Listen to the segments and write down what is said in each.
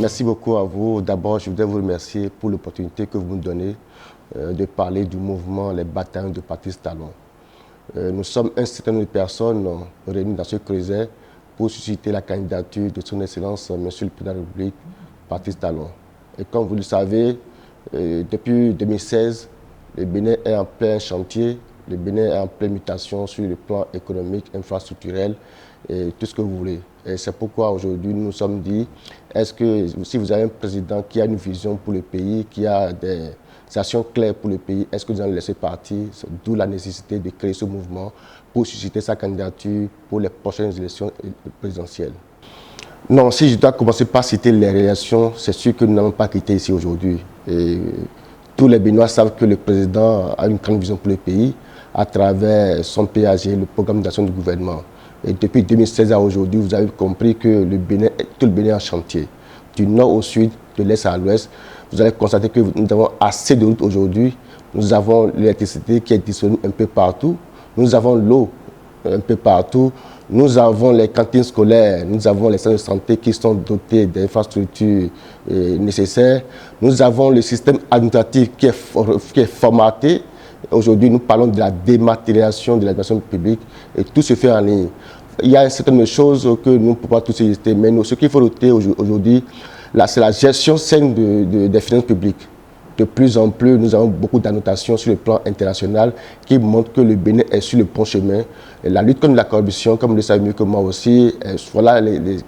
Merci beaucoup à vous. D'abord, je voudrais vous remercier pour l'opportunité que vous me donnez de parler du mouvement Les Bataillons de Patrice Talon. Nous sommes un certain nombre de personnes réunies dans ce creuset pour susciter la candidature de son Excellence, Monsieur le Président de la République, Patrice Talon. Et comme vous le savez, depuis 2016, le Bénin est en plein chantier, le Bénin est en pleine mutation sur le plan économique, infrastructurel et tout ce que vous voulez. Et c'est pourquoi aujourd'hui nous nous sommes dit, est-ce que si vous avez un président qui a une vision pour le pays, qui a des actions claires pour le pays, est-ce que vous allez le laisser partir? D'où la nécessité de créer ce mouvement pour susciter sa candidature pour les prochaines élections présidentielles. Non, si je dois commencer par citer les réactions, c'est sûr que nous n'avons pas quitté ici aujourd'hui. Tous les Béninois savent que le président a une grande vision pour le pays à travers son PAG, le programme d'action du gouvernement. Et depuis 2016 à aujourd'hui, vous avez compris que tout le Bénin est en chantier. Du nord au sud, de l'est à l'ouest, vous allez constater que nous avons assez de routes aujourd'hui. Nous avons l'électricité qui est disponible un peu partout. Nous avons l'eau un peu partout. Nous avons les cantines scolaires, nous avons les centres de santé qui sont dotés d'infrastructures nécessaires. Nous avons le système administratif qui est formaté. Aujourd'hui, nous parlons de la dématérialisation de l'administration publique et tout se fait en ligne. Il y a certaines choses que nous ne pouvons pas tous éviter, mais ce qu'il faut noter aujourd'hui, c'est la gestion saine des finances publiques. De plus en plus, nous avons beaucoup d'annotations sur le plan international qui montrent que le Bénin est sur le bon chemin. Et la lutte contre la corruption, comme vous le savez mieux que moi aussi, voilà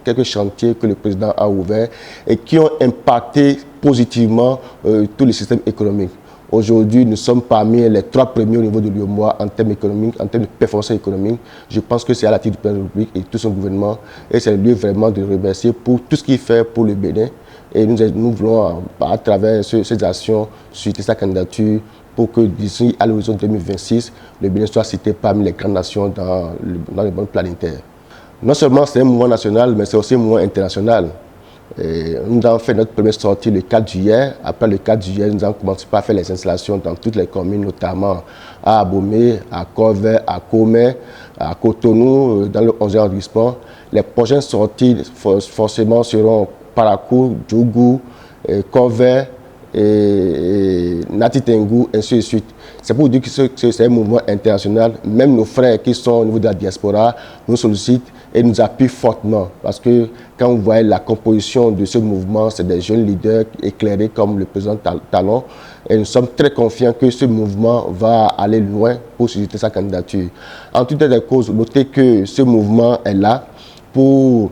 quelques chantiers que le président a ouverts et qui ont impacté positivement tout le système économique. Aujourd'hui, nous sommes parmi les 3 premiers au niveau de l'UEMOA en termes économiques, en termes de performance économique. Je pense que c'est à la tête du président de la République et tout son gouvernement. Et c'est le lieu vraiment de le remercier pour tout ce qu'il fait pour le Bénin. Et nous voulons, à travers ces actions, susciter sa candidature pour que d'ici à l'horizon 2026, le Bénin soit cité parmi les grandes nations dans le monde planétaire. Non seulement c'est un mouvement national, mais c'est aussi un mouvement international. Nous avons fait notre première sortie le 4 juillet. Après le 4 juillet, nous avons commencé par faire les installations dans toutes les communes, notamment à Abomey, à Corvey, à Comé, à Cotonou, dans le 11e arrondissement. Les prochaines sorties, forcément, seront Parakou, Djougou, Corvey, Nati Tengou, ainsi de suite. C'est pour dire que c'est un mouvement international. Même nos frères qui sont au niveau de la diaspora nous sollicitent et nous appuient fortement. Parce que quand vous voyez la composition de ce mouvement, c'est des jeunes leaders éclairés comme le président Talon. Et nous sommes très confiants que ce mouvement va aller loin pour susciter sa candidature. En tout état de cause, notez que ce mouvement est là pour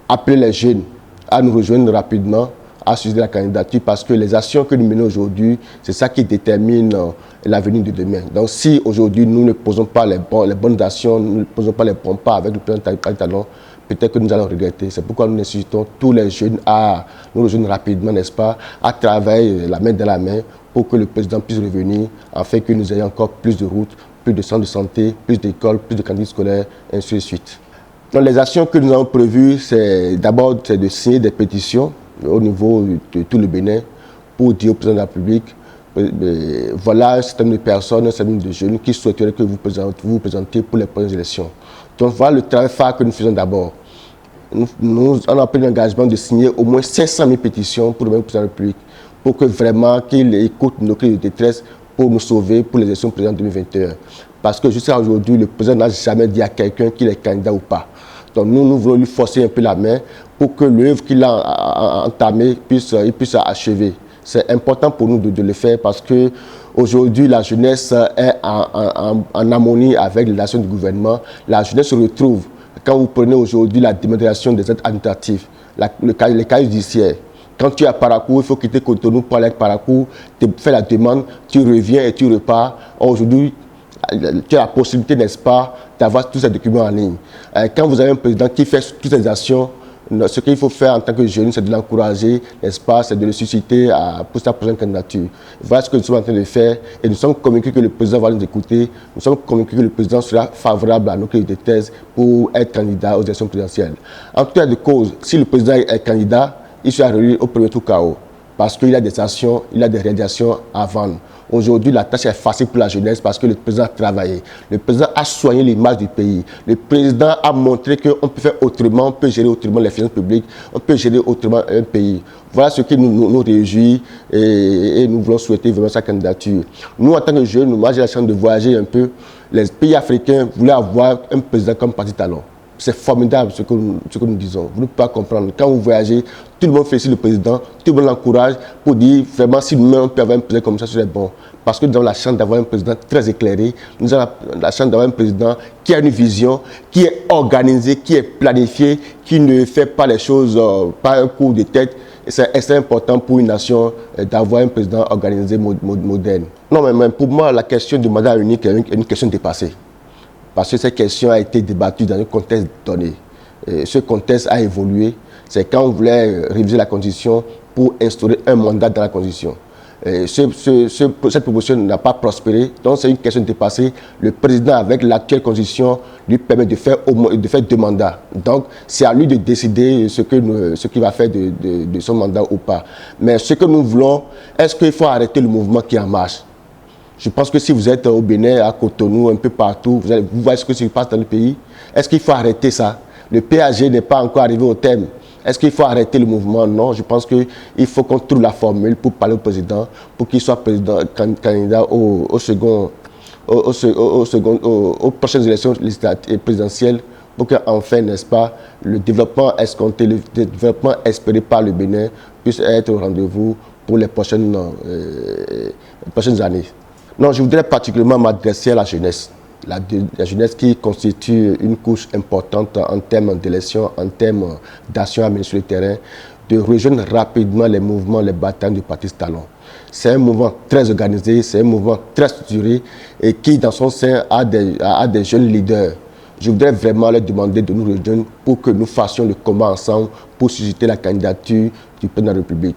appeler les jeunes à nous rejoindre rapidement, à susciter la candidature, parce que les actions que nous menons aujourd'hui, c'est ça qui détermine l'avenir de demain. Donc si aujourd'hui nous ne posons pas les bonnes actions, nous ne posons pas les bons pas avec le président Talon, peut-être que nous allons regretter. C'est pourquoi nous incitons tous les jeunes à nous rejoindre rapidement, n'est-ce pas, à travailler la main dans la main pour que le président puisse revenir, afin que nous ayons encore plus de routes, plus de centres de santé, plus d'écoles, plus de cantines scolaires, ainsi de suite. Donc, les actions que nous avons prévues, c'est d'abord de signer des pétitions au niveau de tout le Bénin pour dire au président de la République, voilà un certain nombre de personnes, un certain nombre de jeunes qui souhaiteraient que vous vous présentiez pour les prochaines élections. Donc voilà le travail phare que nous faisons d'abord. Nous avons pris l'engagement de signer au moins 500 000 pétitions pour le président de la République, pour que vraiment qu'il écoute nos cris de détresse pour nous sauver pour les élections présidentielles 2021. Parce que jusqu'à aujourd'hui, le président n'a jamais dit à quelqu'un qu'il est candidat ou pas. Donc nous voulons lui forcer un peu la main pour que l'œuvre qu'il a entamée puisse achever. C'est important pour nous de le faire parce que aujourd'hui la jeunesse est en harmonie avec les actions du gouvernement. La jeunesse se retrouve. Quand vous prenez aujourd'hui la dématérialisation des aides administratives, les cas judiciaires, quand tu es à Parakou, il faut quitter Cotonou pour aller à Parakou, tu fais la demande, tu reviens et tu repars. Aujourd'hui, tu as la possibilité, n'est-ce pas, d'avoir tous ces documents en ligne. Quand vous avez un président qui fait toutes ces actions, ce qu'il faut faire en tant que jeune, c'est de l'encourager, n'est-ce pas, c'est de le susciter pour sa prochaine candidature. Voilà ce que nous sommes en train de faire et nous sommes convaincus que le président va nous écouter. Nous sommes convaincus que le président sera favorable à nos clés de thèse pour être candidat aux élections présidentielles. En tout cas de cause, si le président est candidat, il sera réélu au premier tour KO parce qu'il a des actions, il a des réalisations à vendre. Aujourd'hui, la tâche est facile pour la jeunesse parce que le président a travaillé. Le président a soigné l'image du pays. Le président a montré qu'on peut faire autrement, on peut gérer autrement les finances publiques, on peut gérer autrement un pays. Voilà ce qui nous réjouit et nous voulons souhaiter vraiment sa candidature. Nous, en tant que jeunes, moi j'ai la chance de voyager un peu. Les pays africains voulaient avoir un président comme Patrice Talon. C'est formidable ce que nous disons. Vous ne pouvez pas comprendre. Quand vous voyagez, tout le monde félicite le président, tout le monde l'encourage pour dire vraiment si nous-mêmes on peut avoir un président comme ça, c'est bon. Parce que nous avons la chance d'avoir un président très éclairé. Nous avons la chance d'avoir un président qui a une vision, qui est organisé, qui est planifié, qui ne fait pas les choses par un coup de tête. C'est important pour une nation d'avoir un président organisé, moderne. Non, mais pour moi, la question du mandat unique est une question dépassée. Parce que cette question a été débattue dans un contexte donné. Et ce contexte a évolué. C'est quand on voulait réviser la Constitution pour instaurer un mandat dans la Constitution. Cette proposition n'a pas prospéré, donc c'est une question dépassée. Le président, avec l'actuelle Constitution, lui permet de faire 2 mandats. Donc, c'est à lui de décider ce qu'il va faire de son mandat ou pas. Mais ce que nous voulons, est-ce qu'il faut arrêter le mouvement qui est en marche? Je pense que si vous êtes au Bénin, à Cotonou, un peu partout, vous voyez ce qui se passe dans le pays. Est-ce qu'il faut arrêter ça? Le PAG n'est pas encore arrivé au terme. Est-ce qu'il faut arrêter le mouvement? Non, je pense qu'il faut qu'on trouve la formule pour parler au président, pour qu'il soit candidat aux prochaines élections législatives présidentielles, pour qu'enfin, n'est-ce pas, le développement escompté, le développement espéré par le Bénin puisse être au rendez-vous pour les prochaines années. Non, je voudrais particulièrement m'adresser à la jeunesse. La jeunesse qui constitue une couche importante en termes d'élection, en termes d'action à mener sur le terrain, de rejoindre rapidement les mouvements, les batailles de Patrice Talon. C'est un mouvement très organisé, c'est un mouvement très structuré et qui, dans son sein, a des jeunes leaders. Je voudrais vraiment leur demander de nous rejoindre pour que nous fassions le combat ensemble pour susciter la candidature du président de la République.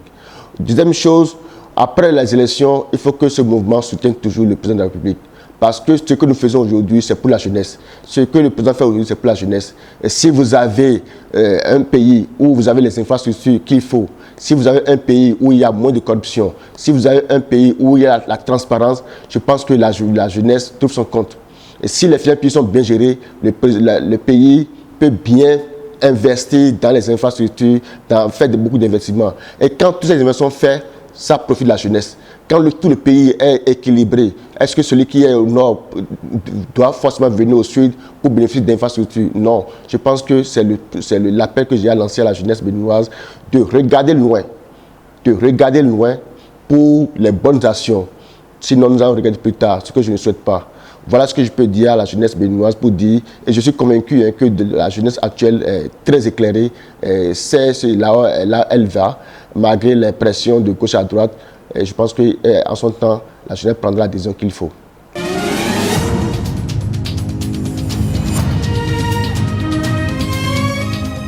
Deuxième chose, après les élections, il faut que ce mouvement soutienne toujours le président de la République. Parce que ce que nous faisons aujourd'hui, c'est pour la jeunesse. Ce que le président fait aujourd'hui, c'est pour la jeunesse. Et si vous avez un pays où vous avez les infrastructures qu'il faut, si vous avez un pays où il y a moins de corruption, si vous avez un pays où il y a la transparence, je pense que la jeunesse trouve son compte. Et si les finances publiques sont bien gérées, le pays peut bien investir dans les infrastructures, faire beaucoup d'investissements. Et quand tous ces investissements sont faits, ça profite de la jeunesse. Quand tout le pays est équilibré, est-ce que celui qui est au nord doit forcément venir au sud pour bénéficier d'infrastructures? Non. Je pense que c'est l'appel que j'ai lancé à la jeunesse béninoise de regarder loin pour les bonnes actions. Sinon, nous allons regarder plus tard, ce que je ne souhaite pas. Voilà ce que je peux dire à la jeunesse béninoise pour dire, et je suis convaincu que la jeunesse actuelle est très éclairée, c'est là où elle va, malgré les pressions de gauche à droite. Et je pense qu'en son temps, la jeunesse prendra la décision qu'il faut.